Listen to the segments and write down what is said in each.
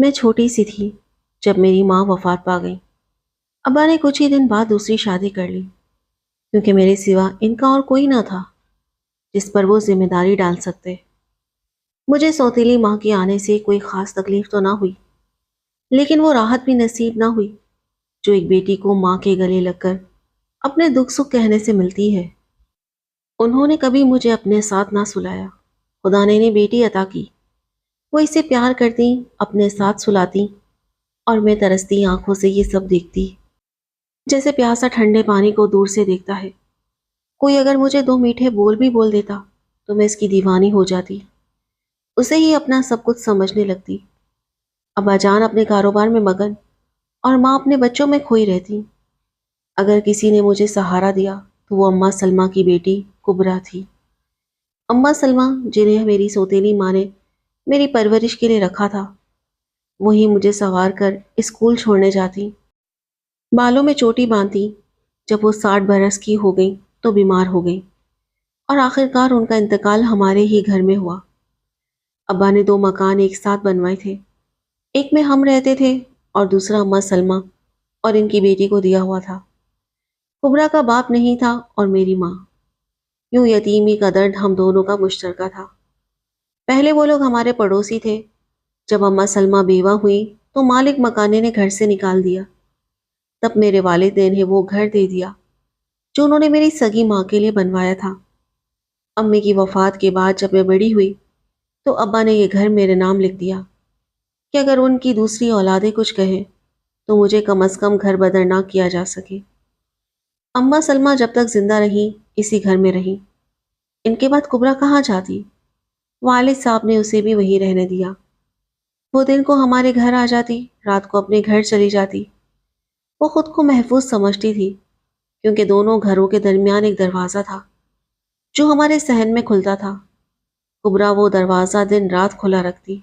میں چھوٹی سی تھی جب میری ماں وفات پا گئی۔ ابا نے کچھ ہی دن بعد دوسری شادی کر لی، کیونکہ میرے سوا ان کا اور کوئی نہ تھا جس پر وہ ذمہ داری ڈال سکتے۔ مجھے سوتیلی ماں کے آنے سے کوئی خاص تکلیف تو نہ ہوئی، لیکن وہ راحت بھی نصیب نہ ہوئی جو ایک بیٹی کو ماں کے گلے لگ کر اپنے دکھ سکھ کہنے سے ملتی ہے۔ انہوں نے کبھی مجھے اپنے ساتھ نہ سلایا۔ خدا نے انہیں بیٹی عطا کی، وہ اسے پیار کرتی، اپنے ساتھ سلاتی، اور میں ترستی آنکھوں سے یہ سب دیکھتی، جیسے پیاسا ٹھنڈے پانی کو دور سے دیکھتا ہے۔ کوئی اگر مجھے دو میٹھے بول بھی بول دیتا تو میں اس کی دیوانی ہو جاتی، اسے ہی اپنا سب کچھ سمجھنے لگتی۔ ابا جان اپنے کاروبار میں مگن اور ماں اپنے بچوں میں کھوئی رہتی۔ اگر کسی نے مجھے سہارا دیا تو وہ اماں سلمہ کی بیٹی کبرا تھی۔ اماں سلمہ جنہیں میری سوتیلی ماں نے میری پرورش کے لیے رکھا تھا، وہی مجھے سوار کر اسکول چھوڑنے جاتی، بالوں میں چوٹی باندھتی۔ جب وہ 60 برس کی ہو گئی تو بیمار ہو گئی، اور آخرکار ان کا انتقال ہمارے ہی گھر میں ہوا۔ ابا نے 2 مکان ایک ساتھ بنوائے تھے، ایک میں ہم رہتے تھے اور دوسرا اماں سلمہ اور ان کی بیٹی کو دیا ہوا تھا۔ کبرا کا باپ نہیں تھا اور میری ماں، یوں یتیمی کا درد ہم دونوں کا مشترکہ تھا۔ پہلے وہ لوگ ہمارے پڑوسی تھے، جب اماں سلمہ بیوہ ہوئی تو مالک مکانے نے گھر سے نکال دیا۔ تب میرے والد نے انہیں وہ گھر دے دیا جو انہوں نے میری سگی ماں کے لیے بنوایا تھا۔ امی کی وفات کے بعد جب میں بڑی ہوئی تو ابا نے یہ گھر میرے نام لکھ دیا کہ اگر ان کی دوسری اولادیں کچھ کہیں تو مجھے کم از کم گھر بدر نہ کیا جا سکے۔ اماں سلمہ جب تک زندہ رہی اسی گھر میں رہی، ان کے بعد کبرا کہاں جاتی؟ والد صاحب نے اسے بھی وہیں رہنے دیا۔ وہ دن کو ہمارے گھر آ جاتی، رات کو اپنے گھر چلی جاتی۔ وہ خود کو محفوظ سمجھتی تھی، کیونکہ دونوں گھروں کے درمیان ایک دروازہ تھا جو ہمارے صحن میں کھلتا تھا۔ کبرا وہ دروازہ دن رات کھلا رکھتی۔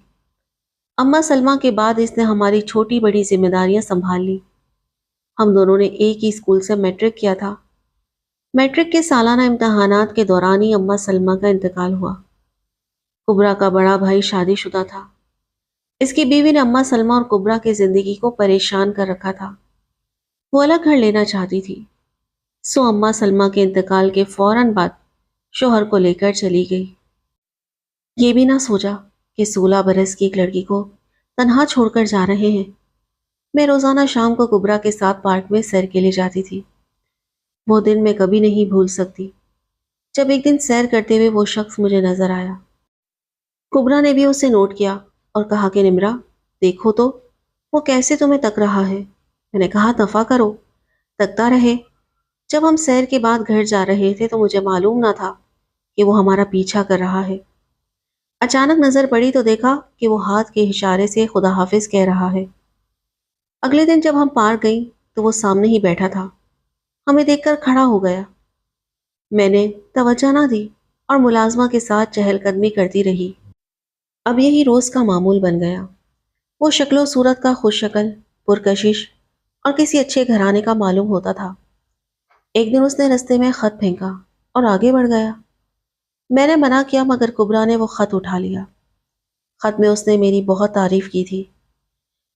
اماں سلمہ کے بعد اس نے ہماری چھوٹی بڑی ذمہ داریاں سنبھال لی۔ ہم دونوں نے ایک ہی اسکول سے میٹرک کیا تھا۔ میٹرک کے سالانہ امتحانات کے دوران ہی اماں سلمہ کا انتقال ہوا۔ کبرا کا بڑا بھائی شادی شدہ تھا۔ اس کی بیوی نے اماں سلمہ اور کبرا کی زندگی کو پریشان کر رکھا تھا۔ وہ الگ گھر لینا چاہتی تھی، سو اماں سلمہ کے انتقال کے فوراً بعد شوہر کو لے کر چلی گئی۔ یہ بھی نہ سوچا کہ 16 برس کی ایک لڑکی کو تنہا چھوڑ کر جا رہے ہیں۔ میں روزانہ شام کو کبرا کے ساتھ پارک میں سیر کے لیے جاتی تھی۔ وہ دن میں کبھی نہیں بھول سکتی جب ایک دن سیر کرتے ہوئے وہ شخص مجھے نظر آیا۔ کبرا نے بھی اسے نوٹ کیا اور کہا کہ نمرا دیکھو تو وہ کیسے تمہیں تک رہا ہے۔ میں نے کہا دفع کرو، تکتا رہے۔ جب ہم سیر کے بعد گھر جا رہے تھے تو مجھے معلوم نہ تھا کہ وہ ہمارا پیچھا کر رہا ہے۔ اچانک نظر پڑی تو دیکھا کہ وہ ہاتھ کے اشارے سے خدا حافظ کہہ رہا ہے۔ اگلے دن جب ہم پارک گئیں تو وہ سامنے ہی بیٹھا تھا، ہمیں دیکھ کر کھڑا ہو گیا۔ میں نے توجہ نہ دی اور ملازمہ کے ساتھ چہل قدمی کرتی رہی۔ اب یہی روز کا معمول بن گیا۔ وہ شکل و صورت کا خوش شکل، پرکشش اور کسی اچھے گھرانے کا معلوم ہوتا تھا۔ ایک دن اس نے رستے میں خط پھینکا اور آگے بڑھ گیا۔ میں نے منع کیا مگر کبرا نے وہ خط اٹھا لیا۔ خط میں اس نے میری بہت تعریف کی تھی۔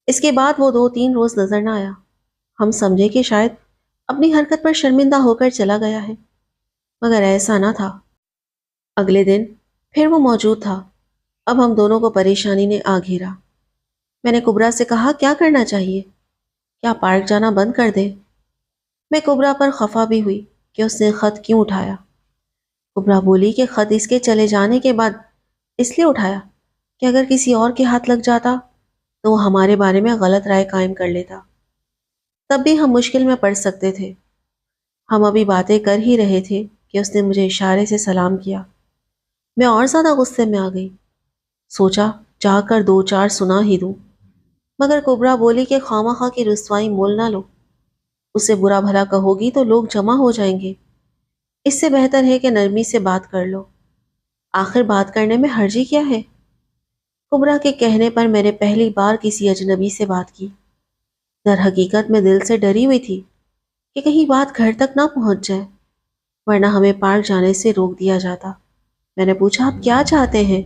اس کے بعد وہ 2-3 روز نظر نہ آیا۔ ہم سمجھے کہ شاید اپنی حرکت پر شرمندہ ہو کر چلا گیا ہے، مگر ایسا نہ تھا۔ اگلے دن پھر وہ موجود تھا۔ اب ہم دونوں کو پریشانی نے آ گھیرا۔ میں نے کبرا سے کہا کیا کرنا چاہیے؟ کیا پارک جانا بند کر دے؟ میں کبرا پر خفا بھی ہوئی کہ اس نے خط کیوں اٹھایا۔ کبرا بولی کہ خط اس کے چلے جانے کے بعد اس لیے اٹھایا کہ اگر کسی اور کے ہاتھ لگ جاتا تو وہ ہمارے بارے میں غلط رائے قائم کر لیتا، تب بھی ہم مشکل میں پڑ سکتے تھے۔ ہم ابھی باتیں کر ہی رہے تھے کہ اس نے مجھے اشارے سے سلام کیا۔ میں اور زیادہ غصے میں آ گئی، سوچا جا کر 2-4 سنا ہی دوں، مگر کبرا بولی کہ خواہ خواہ کی رسوائی مول نہ لو، اسے برا بھلا کہو گی تو لوگ جمع ہو جائیں گے، اس سے بہتر ہے کہ نرمی سے بات کر لو، آخر بات کرنے میں حرجی کیا ہے؟ کبرا کے کہنے پر میں نے پہلی بار کسی اجنبی سے بات کی۔ در حقیقت میں دل سے ڈری ہوئی تھی کہ کہیں بات گھر تک نہ پہنچ جائے، ورنہ ہمیں پارک جانے سے روک دیا جاتا۔ میں نے پوچھا آپ کیا چاہتے ہیں؟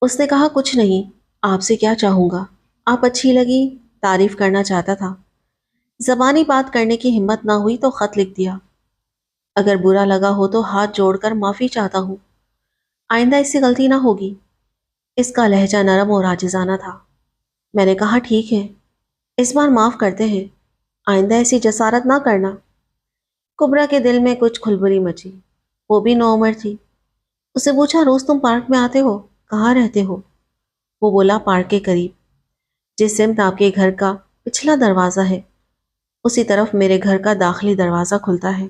اس نے کہا کچھ نہیں، آپ سے کیا چاہوں گا، آپ اچھی لگی، تعریف کرنا چاہتا تھا۔ زبانی بات کرنے کی ہمت نہ ہوئی تو خط لکھ دیا۔ اگر برا لگا ہو تو ہاتھ جوڑ کر معافی چاہتا ہوں، آئندہ اس سے غلطی نہ ہوگی۔ اس کا لہجہ نرم اور عاجزانہ تھا۔ میں نے کہا ٹھیک ہے، اس بار معاف کرتے ہیں، آئندہ ایسی جسارت نہ کرنا۔ کبرا کے دل میں کچھ کھلبلی مچی۔ وہ بھی نوعمر تھی۔ اسے پوچھا روز تم پارک میں آتے ہو، کہاں رہتے ہو؟ وہ بولا پارک کے قریب، جس سمت آپ کے گھر کا پچھلا دروازہ ہے اسی طرف میرے گھر کا داخلی دروازہ کھلتا ہے۔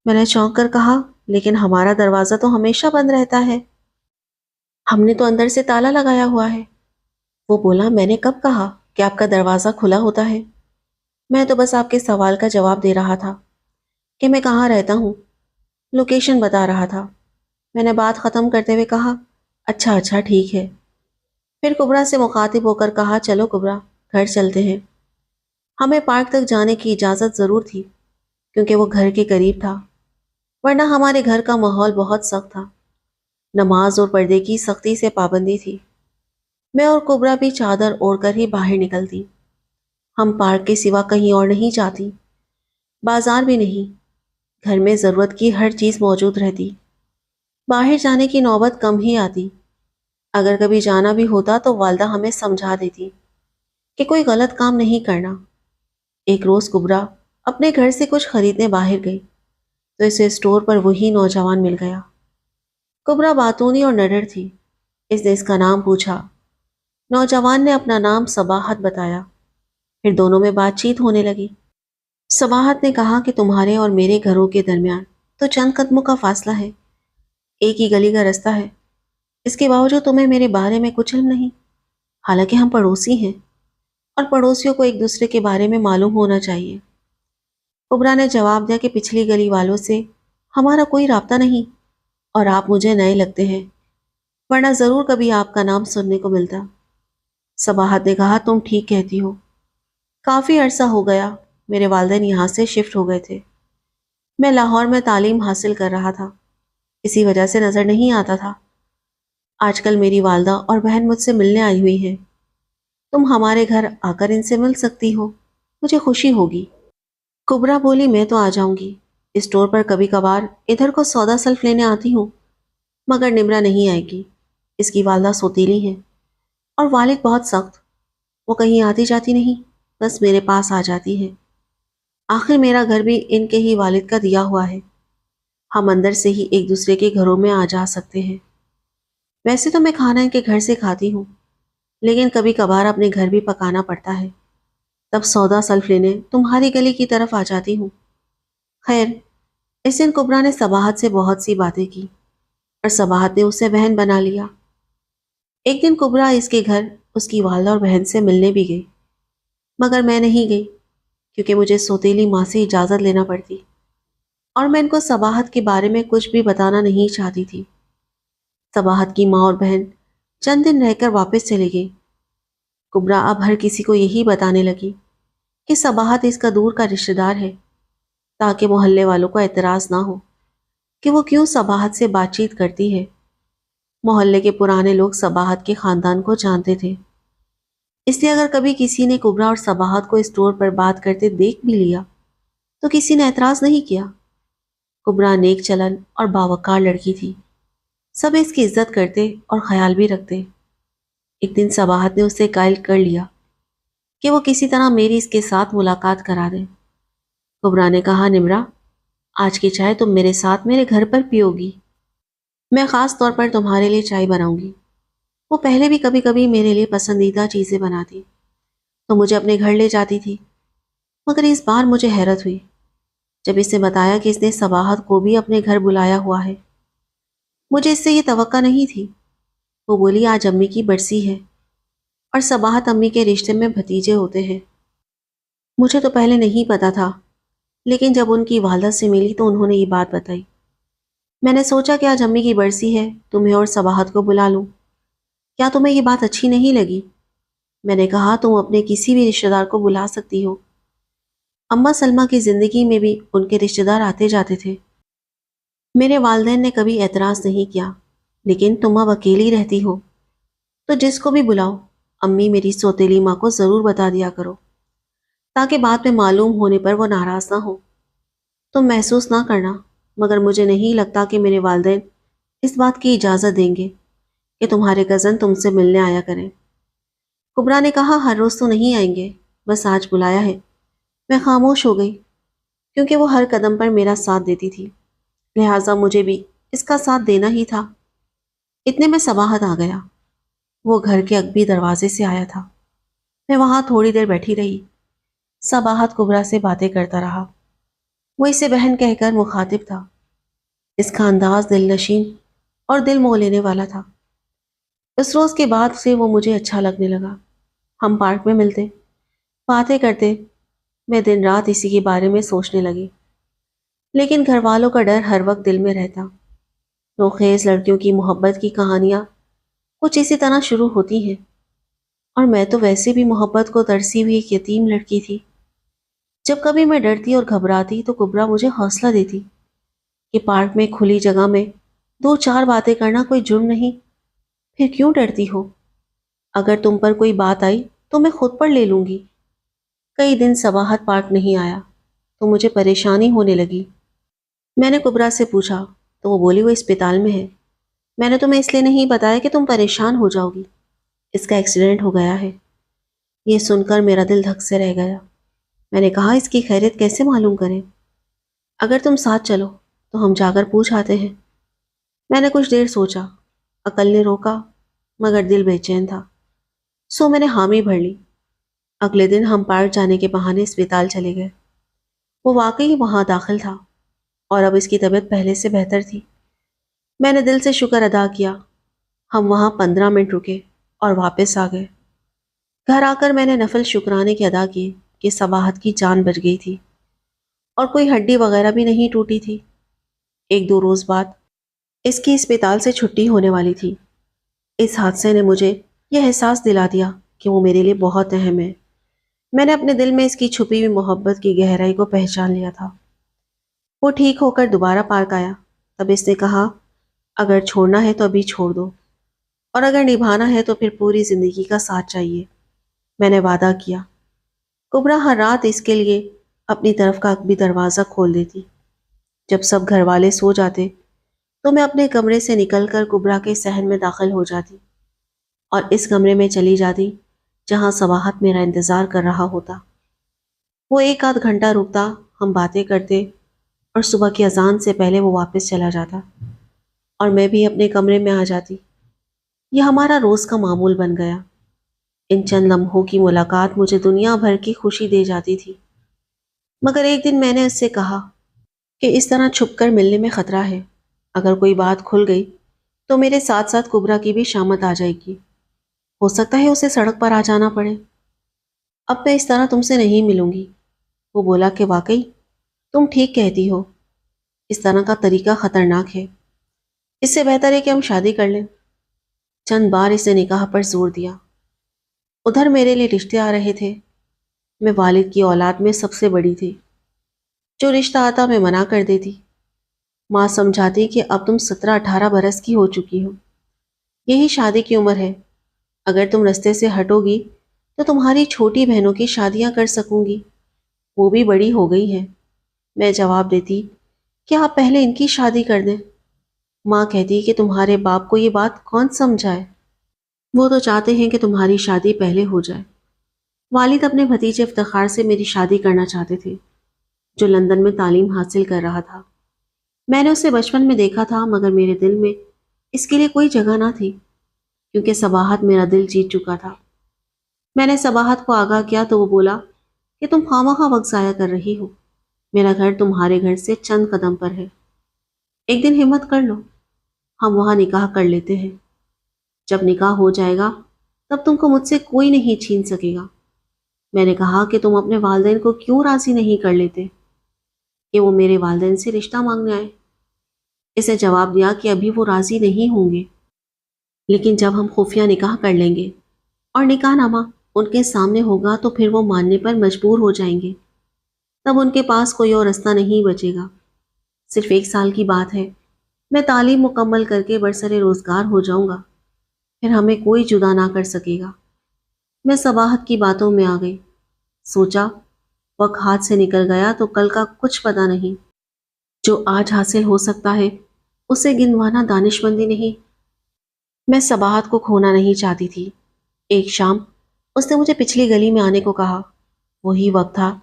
میں نے چونک کر کہا لیکن ہمارا دروازہ تو ہمیشہ بند رہتا ہے، ہم نے تو اندر سے تالا لگایا ہوا ہے۔ وہ بولا میں نے کب کہا کہ آپ کا دروازہ کھلا ہوتا ہے؟ میں تو بس آپ کے سوال کا جواب دے رہا تھا کہ میں کہاں رہتا ہوں، لوکیشن بتا رہا تھا۔ میں نے بات ختم کرتے ہوئے کہا اچھا اچھا ٹھیک ہے۔ پھر کبرا سے مخاطب ہو کر کہا چلو کبرا، گھر چلتے ہیں۔ ہمیں پارک تک جانے کی اجازت ضرور تھی کیونکہ وہ گھر کے قریب تھا، ورنہ ہمارے گھر کا ماحول بہت سخت تھا، نماز اور پردے کی سختی سے پابندی تھی۔ میں اور کبرا بھی چادر اوڑھ کر ہی باہر نکلتی۔ ہم پارک کے سوا کہیں اور نہیں جاتی، بازار بھی نہیں، گھر میں ضرورت کی ہر چیز موجود رہتی، باہر جانے کی نوبت کم ہی آتی۔ اگر کبھی جانا بھی ہوتا تو والدہ ہمیں سمجھا دیتی کہ کوئی غلط کام نہیں کرنا۔ ایک روز کبرا اپنے گھر سے کچھ خریدنے باہر گئی تو اسے اسٹور پر وہی نوجوان مل گیا۔ کبرا باتونی اور نڈر تھی۔ اس نے اس کا نام پوچھا۔ نوجوان نے اپنا نام صباحت بتایا۔ پھر دونوں میں بات چیت ہونے لگی۔ صباحت نے کہا کہ تمہارے اور میرے گھروں کے درمیان تو چند قدموں کا فاصلہ ہے، ایک ہی گلی کا رستہ ہے، اس کے باوجود تمہیں میرے بارے میں کچھ علم نہیں، حالانکہ ہم پڑوسی ہیں اور پڑوسیوں کو ایک دوسرے کے بارے میں معلوم ہونا چاہیے۔ کبرا نے جواب دیا کہ پچھلی گلی والوں سے ہمارا کوئی رابطہ نہیں اور آپ مجھے نئے لگتے ہیں، ورنہ ضرور کبھی آپ کا نام سننے کو ملتا۔ صباحت نے کہا تم ٹھیک کہتی ہو، کافی عرصہ ہو گیا، میرے والدین یہاں سے شفٹ ہو گئے تھے، میں لاہور میں تعلیم حاصل کر رہا تھا، اسی وجہ سے نظر نہیں آتا تھا۔ آج کل میری والدہ اور بہن مجھ سے ملنے آئی ہوئی ہیں، تم ہمارے گھر آ کر ان سے مل سکتی ہو، مجھے خوشی ہوگی۔ کبرا بولی میں تو آ جاؤں گی، اسٹور پر کبھی کبھار ادھر کو سودا سلف لینے آتی ہوں، مگر نمرا نہیں آئے گی، اس کی والدہ سوتیلی ہے اور والد بہت سخت، وہ کہیں آتی جاتی نہیں، بس میرے پاس آ جاتی ہے۔ آخر میرا گھر بھی ان کے ہی والد کا دیا ہوا ہے، ہم اندر سے ہی ایک دوسرے کے گھروں میں آ جا سکتے ہیں۔ ویسے تو میں کھانا ان کے گھر سے کھاتی ہوں، لیکن کبھی کبھار اپنے گھر بھی پکانا پڑتا ہے، تب سودا سلف لینے تمہاری گلی کی طرف آ جاتی ہوں۔ خیر، اس دن کبرا نے صباحت سے بہت سی باتیں کی اور صباحت نے اسے بہن بنا لیا۔ ایک دن کبرا اس کے گھر اس کی والدہ اور بہن سے ملنے بھی گئی، مگر میں نہیں گئی کیونکہ مجھے سوتیلی ماں سے اجازت لینا پڑتی اور میں ان کو صباحت کے بارے میں کچھ بھی بتانا نہیں چاہتی تھی۔ صباحت کی ماں اور بہن چند دن رہ کر واپس چلی گئی۔ کبرا اب ہر کسی کو یہی بتانے لگی کہ صباحت اس کا دور کا رشتہ دار ہے، تاکہ محلے والوں کو اعتراض نہ ہو کہ وہ کیوں صباحت سے بات چیت کرتی ہے۔ محلے کے پرانے لوگ صباحت کے خاندان کو جانتے تھے، اس لیے اگر کبھی کسی نے کبرا اور صباحت کو اسٹور پر بات کرتے دیکھ بھی لیا تو کسی نے اعتراض نہیں کیا۔ کبرا نیک چلن اور باوقار لڑکی تھی، سب اس کی عزت کرتے اور خیال بھی رکھتے۔ ایک دن صباحت نے اسے قائل کر لیا کہ وہ کسی طرح میری اس کے ساتھ ملاقات کرا دے۔ کبرا نے کہا نمرا، آج کی چائے تم میرے ساتھ میرے گھر پر پیو گی، میں خاص طور پر تمہارے لیے چائے بناؤں گی۔ وہ پہلے بھی کبھی کبھی میرے لیے پسندیدہ چیزیں بناتی تو مجھے اپنے گھر لے جاتی تھی، مگر اس بار مجھے حیرت ہوئی جب اس نے بتایا کہ اس نے صباحت کو بھی اپنے گھر بلایا ہوا ہے۔ مجھے اس سے یہ توقع نہیں تھی۔ وہ بولی آج امی کی برسی ہے اور صباحت امی کے رشتے میں بھتیجے ہوتے ہیں۔ مجھے تو پہلے نہیں پتا تھا، لیکن جب ان کی والدہ سے ملی تو انہوں نے یہ بات بتائی۔ میں نے سوچا کہ آج امی کی برسی ہے، تمہیں اور صباحت کو بلا لوں، کیا تمہیں یہ بات اچھی نہیں لگی؟ میں نے کہا تم اپنے کسی بھی رشتہ دار کو بلا سکتی ہو، اماں سلمہ کی زندگی میں بھی ان کے رشتہ دار آتے جاتے تھے، میرے والدین نے کبھی اعتراض نہیں کیا، لیکن تم اب اکیلی رہتی ہو تو جس کو بھی بلاؤ، امی میری سوتیلی ماں کو ضرور بتا دیا کرو تاکہ بعد میں معلوم ہونے پر وہ ناراض نہ ہو۔ تم محسوس نہ کرنا، مگر مجھے نہیں لگتا کہ میرے والدین اس بات کی اجازت دیں گے کہ تمہارے کزن تم سے ملنے آیا کریں۔ کبرا نے کہا ہر روز تو نہیں آئیں گے، بس آج بلایا ہے۔ میں خاموش ہو گئی کیونکہ وہ ہر قدم پر میرا ساتھ دیتی تھی، لہٰذا مجھے بھی اس کا ساتھ دینا ہی تھا۔ اتنے میں صباحت آ گیا۔ وہ گھر کے عقبی دروازے سے آیا تھا۔ میں وہاں تھوڑی دیر بیٹھی رہی۔ صباحت کبرا سے باتیں کرتا رہا۔ وہ اسے بہن کہہ کر مخاطب تھا۔ اس کا انداز دل نشین اور دل موہ لینے والا تھا۔ اس روز کے بعد سے وہ مجھے اچھا لگنے لگا۔ ہم پارک میں ملتے، باتیں کرتے، میں دن رات اسی کے بارے میں سوچنے لگی۔ لیکن گھر والوں کا ڈر ہر وقت دل میں رہتا۔ نوخیز لڑکیوں کی محبت کی کہانیاں کچھ اسی طرح شروع ہوتی ہیں، اور میں تو ویسے بھی محبت کو ترسی ہوئی ایک یتیم لڑکی تھی۔ جب کبھی میں ڈرتی اور گھبراتی تو کبرا مجھے حوصلہ دیتی کہ پارک میں کھلی جگہ میں دو چار باتیں کرنا کوئی جرم نہیں، پھر کیوں ڈرتی ہو؟ اگر تم پر کوئی بات آئی تو میں خود پر لے لوں گی۔ کئی دن صباحت پارک نہیں آیا تو مجھے پریشانی ہونے لگی۔ میں نے کبرا سے پوچھا تو وہ بولی وہ اسپتال میں ہے۔ میں نے تمہیں اس لیے نہیں بتایا کہ تم پریشان ہو جاؤ گی، اس کا ایکسیڈنٹ ہو گیا ہے۔ یہ سن کر میرا دل دھک سے رہ گیا۔ میں نے کہا اس کی خیریت کیسے معلوم کریں؟ اگر تم ساتھ چلو تو ہم جا کر پوچھ آتے ہیں۔ میں نے کچھ دیر سوچا، عقل نے روکا مگر دل بے چین تھا، سو میں نے حامی بھر لی۔ اگلے دن ہم پارک جانے کے بہانے اسپتال چلے گئے۔ وہ واقعی وہاں داخل تھا اور اب اس کی طبیعت پہلے سے بہتر تھی۔ میں نے دل سے شکر ادا کیا۔ ہم وہاں 15 منٹ رکے اور واپس آ گئے۔ گھر آ کر میں نے نفل شکرانے کے ادا کیے کہ صباحت کی جان بچ گئی تھی اور کوئی ہڈی وغیرہ بھی نہیں ٹوٹی تھی۔ ایک دو روز بعد اس کی اسپتال سے چھٹی ہونے والی تھی۔ اس حادثے نے مجھے یہ احساس دلا دیا کہ وہ میرے لیے بہت اہم ہے۔ میں نے اپنے دل میں اس کی چھپی ہوئی محبت کی گہرائی کو پہچان لیا تھا۔ وہ ٹھیک ہو کر دوبارہ پارک آیا، تب اس نے کہا اگر چھوڑنا ہے تو ابھی چھوڑ دو، اور اگر نبھانا ہے تو پھر پوری زندگی کا ساتھ چاہیے۔ میں نے وعدہ کیا۔ کبرا ہر رات اس کے لیے اپنی طرف کا عقبی دروازہ کھول دیتی۔ جب سب گھر والے سو جاتے تو میں اپنے کمرے سے نکل کر کبرا کے صحن میں داخل ہو جاتی اور اس کمرے میں چلی جاتی جہاں صباحت میرا انتظار کر رہا ہوتا۔ وہ ایک آدھ گھنٹہ رکتا، ہم باتیں کرتے، اور صبح کی اذان سے پہلے وہ واپس چلا جاتا اور میں بھی اپنے کمرے میں آ جاتی۔ یہ ہمارا روز کا معمول بن گیا۔ ان چند لمحوں کی ملاقات مجھے دنیا بھر کی خوشی دے جاتی تھی۔ مگر ایک دن میں نے اس سے کہا کہ اس طرح چھپ کر ملنے میں خطرہ ہے۔ اگر کوئی بات کھل گئی تو میرے ساتھ ساتھ کبرا کی بھی شامت آ جائے گی۔ ہو سکتا ہے اسے سڑک پر آ جانا پڑے۔ اب میں اس طرح تم سے نہیں ملوں گی۔ وہ بولا کہ واقعی تم ٹھیک کہتی ہو، اس طرح کا طریقہ خطرناک ہے، اس سے بہتر ہے کہ ہم شادی کر لیں۔ چند بار اس نے نکاح پر زور دیا۔ ادھر میرے لیے رشتے آ رہے تھے۔ میں والد کی اولاد میں سب سے بڑی تھی۔ جو رشتہ آتا میں منع کر دیتی۔ ماں سمجھاتی کہ اب تم 17-18 برس کی ہو چکی ہو، یہی شادی کی عمر ہے، اگر تم رستے سے ہٹو گی تو تمہاری چھوٹی بہنوں کی شادیاں کر سکوں گی، وہ بھی بڑی ہو گئی ہیں۔ میں جواب دیتی کہ آپ پہلے ان کی شادی کر دیں۔ ماں کہتی کہ تمہارے باپ کو یہ بات کون سمجھائے، وہ تو چاہتے ہیں کہ تمہاری شادی پہلے ہو جائے۔ والد اپنے بھتیجے افتخار سے میری شادی کرنا چاہتے تھے، جو لندن میں تعلیم حاصل کر رہا تھا۔ میں نے اسے بچپن میں دیکھا تھا مگر میرے دل میں اس کے لیے کوئی جگہ نہ تھی، کیونکہ صباحت میرا دل جیت چکا تھا۔ میں نے صباحت کو آگاہ کیا تو وہ بولا کہ تم خواہ وقت ضائع کر رہی ہو، میرا گھر تمہارے گھر سے چند قدم پر ہے، ایک دن ہمت کر لو، ہم وہاں نکاح کر لیتے ہیں۔ جب نکاح ہو جائے گا تب تم کو مجھ سے کوئی نہیں چھین سکے گا۔ میں نے کہا کہ تم اپنے والدین کو کیوں راضی نہیں کر لیتے کہ وہ میرے والدین سے رشتہ مانگنے آئے؟ اسے جواب دیا کہ ابھی وہ راضی نہیں ہوں گے، لیکن جب ہم خفیہ نکاح کر لیں گے اور نکاح نامہ ان کے سامنے ہوگا تو پھر وہ ماننے پر مجبور ہو جائیں گے۔ تب ان کے پاس کوئی اور رستہ نہیں بچے گا۔ صرف 1 سال کی بات ہے، میں تعلیم مکمل کر کے برسر روزگار ہو جاؤں گا، پھر ہمیں کوئی جدا نہ کر سکے گا۔ میں صباحت کی باتوں میں آ گئی. سوچا وقت ہاتھ سے نکل گیا تو کل کا کچھ پتا نہیں. جو آج حاصل ہو سکتا ہے اسے گنوانا دانشمندی نہیں. میں صباحت کو کھونا نہیں چاہتی تھی. ایک شام اس نے مجھے پچھلی گلی میں آنے کو کہا. وہی وقت تھا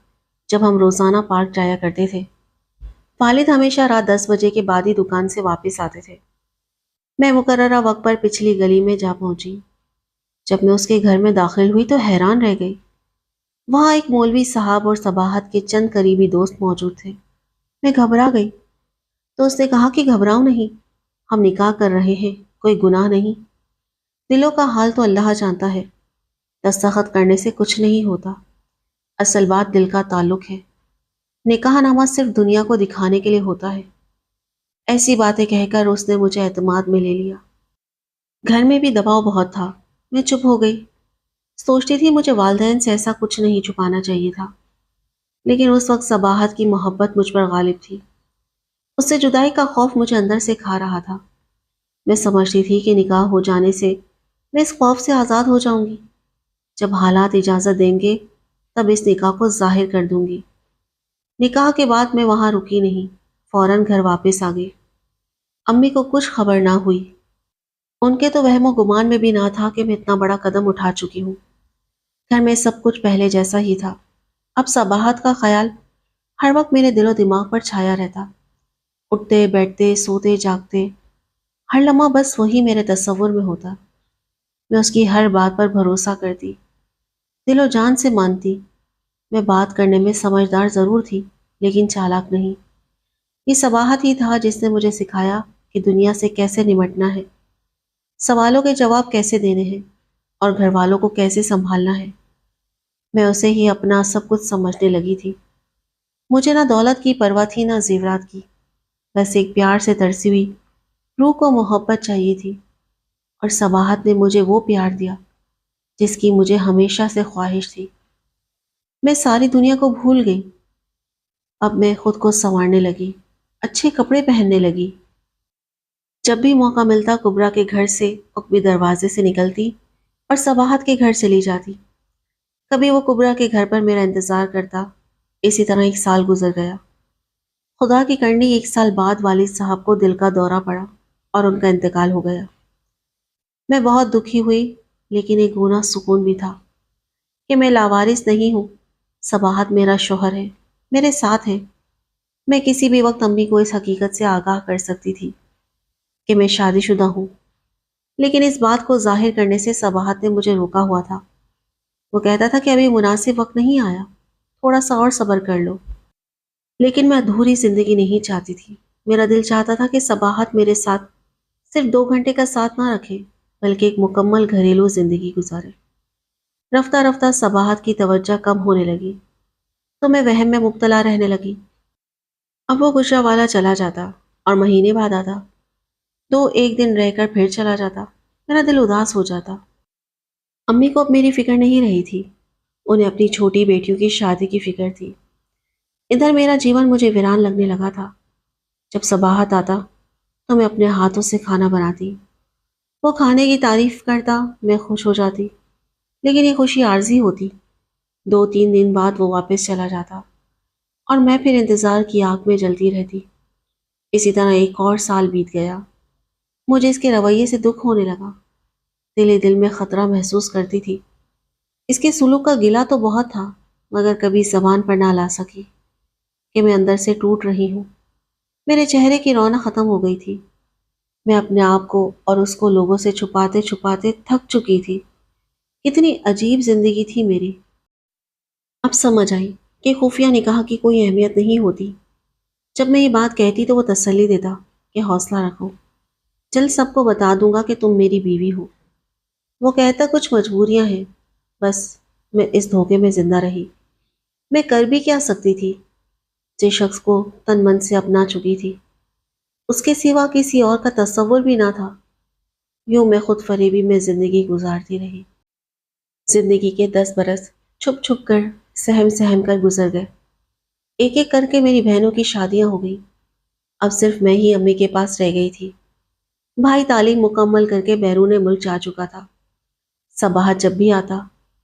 جب ہم روزانہ پارک جایا کرتے تھے. والد ہمیشہ رات 10 بجے کے بعد ہی دکان سے واپس آتے تھے. میں مقررہ وقت پر پچھلی گلی میں جا پہنچی. جب میں اس کے گھر میں داخل ہوئی تو حیران رہ گئی. وہاں ایک مولوی صاحب اور صباحت کے چند قریبی دوست موجود تھے. میں گھبرا گئی تو اس نے کہا کہ گھبراؤ نہیں، ہم نکاح کر رہے ہیں، کوئی گناہ نہیں. دلوں کا حال تو اللہ جانتا ہے. دستخط کرنے سے کچھ نہیں ہوتا، اصل بات دل کا تعلق ہے. نکاح نامہ صرف دنیا کو دکھانے کے لیے ہوتا ہے. ایسی باتیں کہہ کر اس نے مجھے اعتماد میں لے لیا. گھر میں بھی دباؤ بہت تھا. میں چپ ہو گئی. سوچتی تھی مجھے والدین سے ایسا کچھ نہیں چھپانا چاہیے تھا، لیکن اس وقت صباحت کی محبت مجھ پر غالب تھی. اس سے جدائی کا خوف مجھے اندر سے کھا رہا تھا. میں سمجھتی تھی کہ نکاح ہو جانے سے میں اس خوف سے آزاد ہو جاؤں گی. جب حالات اجازت دیں گے تب اس نکاح کو ظاہر کر دوں گی. نکاح کے بعد میں وہاں رکی نہیں، فوراً گھر واپس آ گئی. امی کو کچھ خبر نہ ہوئی. ان کے تو وہم و گمان میں بھی نہ تھا کہ میں اتنا بڑا قدم اٹھا چکی ہوں. گھر میں سب کچھ پہلے جیسا ہی تھا. اب صباحت کا خیال ہر وقت میرے دل و دماغ پر چھایا رہتا. اٹھتے بیٹھتے سوتے جاگتے ہر لمحہ بس وہی میرے تصور میں ہوتا. میں اس کی ہر بات پر بھروسہ کرتی، دل و جان سے مانتی. میں بات کرنے میں سمجھدار ضرور تھی لیکن چالاک نہیں. یہ صباحت ہی تھا جس نے مجھے سکھایا کہ دنیا سے کیسے نمٹنا ہے، سوالوں کے جواب کیسے دینے ہیں اور گھر والوں کو کیسے سنبھالنا ہے. میں اسے ہی اپنا سب کچھ سمجھنے لگی تھی. مجھے نہ دولت کی پرواہ تھی نہ زیورات کی، بس ایک پیار سے ترسی ہوئی روح کو محبت چاہیے تھی. اور صباحت نے مجھے وہ پیار دیا جس کی مجھے ہمیشہ سے خواہش تھی. میں ساری دنیا کو بھول گئی. اب میں خود کو سنوارنے لگی، اچھے کپڑے پہننے لگی. جب بھی موقع ملتا کبرا کے گھر سے عقبی دروازے سے نکلتی اور صباحت کے گھر چلی جاتی. کبھی وہ کبرا کے گھر پر میرا انتظار کرتا. اسی طرح ایک سال گزر گیا. خدا کی کرنی 1 سال بعد والد صاحب کو دل کا دورہ پڑا اور ان کا انتقال ہو گیا. میں بہت دکھی ہوئی لیکن ایک گونا سکون بھی تھا کہ میں لاوارث نہیں ہوں. صباحت میرا شوہر ہے، میرے ساتھ ہے. میں کسی بھی وقت امی کو اس حقیقت سے آگاہ کر سکتی تھی کہ میں شادی شدہ ہوں، لیکن اس بات کو ظاہر کرنے سے صباحت نے مجھے روکا ہوا تھا. وہ کہتا تھا کہ ابھی مناسب وقت نہیں آیا، تھوڑا سا اور صبر کر لو. لیکن میں ادھوری زندگی نہیں چاہتی تھی. میرا دل چاہتا تھا کہ صباحت میرے ساتھ صرف 2 گھنٹے کا ساتھ نہ رکھے بلکہ ایک مکمل گھریلو زندگی گزارے. رفتہ رفتہ صباحت کی توجہ کم ہونے لگی تو میں وہم میں مبتلا رہنے لگی. اب وہ گجرا والا چلا جاتا اور مہینے بعد آتا. 2 ایک دن رہ کر پھر چلا جاتا. میرا دل اداس ہو جاتا. امی کو اب میری فکر نہیں رہی تھی، انہیں اپنی چھوٹی بیٹیوں کی شادی کی فکر تھی. ادھر میرا جیون مجھے ویران لگنے لگا تھا. جب صباحت آتا تو میں اپنے ہاتھوں سے کھانا بناتی. وہ کھانے کی تعریف کرتا، میں خوش ہو جاتی. لیکن یہ خوشی عارضی ہوتی. 2 3 دن بعد وہ واپس چلا جاتا اور میں پھر انتظار کی آگ میں جلتی رہتی. اسی طرح ایک اور سال بیت گیا. مجھے اس کے رویے سے دکھ ہونے لگا. دل ہی دل میں خطرہ محسوس کرتی تھی. اس کے سلوک کا گلہ تو بہت تھا مگر کبھی زبان پر نہ لا سکی کہ میں اندر سے ٹوٹ رہی ہوں. میرے چہرے کی رونق ختم ہو گئی تھی. میں اپنے آپ کو اور اس کو لوگوں سے چھپاتے چھپاتے تھک چکی تھی. کتنی عجیب زندگی تھی میری. اب سمجھ آئی کہ خفیہ نکاح کی کوئی اہمیت نہیں ہوتی. جب میں یہ بات کہتی تو وہ تسلی دیتا کہ حوصلہ رکھو، جلد سب کو بتا دوں گا کہ تم میری بیوی ہو. وہ کہتا کچھ مجبوریاں ہیں، بس میں اس دھوکے میں زندہ رہی. میں کر بھی کیا سکتی تھی؟ جس شخص کو تن من سے اپنا چکی تھی اس کے سوا کسی اور کا تصور بھی نہ تھا. یوں میں خود فریبی میں زندگی گزارتی رہی. زندگی کے 10 برس چھپ چھپ کر سہم سہم کر گزر گئے. ایک ایک کر کے میری بہنوں کی شادیاں ہو گئی. اب صرف میں ہی امی کے پاس رہ گئی تھی. بھائی تعلیم مکمل کر کے بیرون ملک جا چکا تھا. صباحت جب بھی آتا